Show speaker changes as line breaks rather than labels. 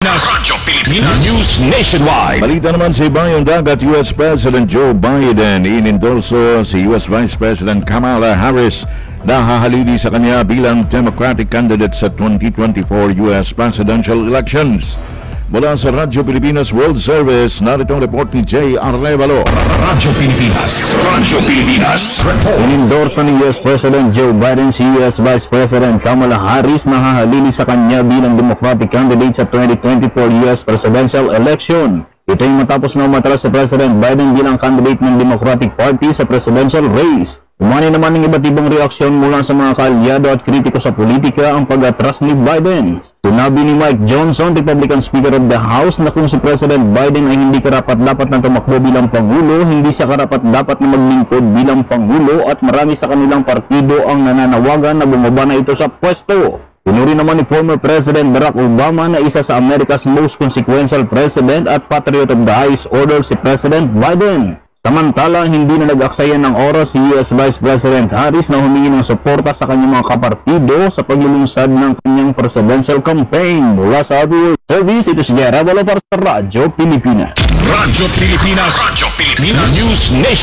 Pilipinas. Radyo Pilipinas. News Nationwide.
Balita naman sa ibayong dagat, U.S. President Joe Biden inendorso si U.S. Vice President Kamala Harris na hahalili sa kanya bilang Democratic candidate sa 2024 U.S. presidential elections. Mula sa Radyo Pilipinas World Service, narito ang report ni Jay Arlevalo.
Radyo Pilipinas. Radyo Pilipinas.
Inendorso ni U.S. President Joe Biden si U.S. Vice President Kamala Harris na hahalili sa kanya bilang Democratic candidate sa 2024 U.S. presidential election. Ito ay matapos na umatras si President Biden bilang candidate ng Democratic Party sa presidential race. Umani naman ng iba't ibang reaksyon mula sa mga kaalyado at kritiko sa politika ang pag-atras ni Biden. Sinabi ni Mike Johnson, Republican Speaker of the House, na kung si President Biden ay hindi karapat-dapat na tumakbo bilang Pangulo, hindi siya karapat-dapat na maglingkod bilang Pangulo at marami sa kanilang partido ang nananawagan na bumaba na ito sa pwesto. Pinuri naman ni former President Barack Obama na isa sa America's most consequential president at patriot of the highest order si President Biden. Samantala, hindi na nag-aksaya ng oras si U.S. Vice President Harris na humingi ng suporta sa kanyang mga kapartido sa paglulunsad ng kanyang presidential campaign. Mula sa World Service, ito si Jera Balo para sa Radyo Pilipinas.
Radyo Pilipinas. Radyo Pilipinas. News Nation.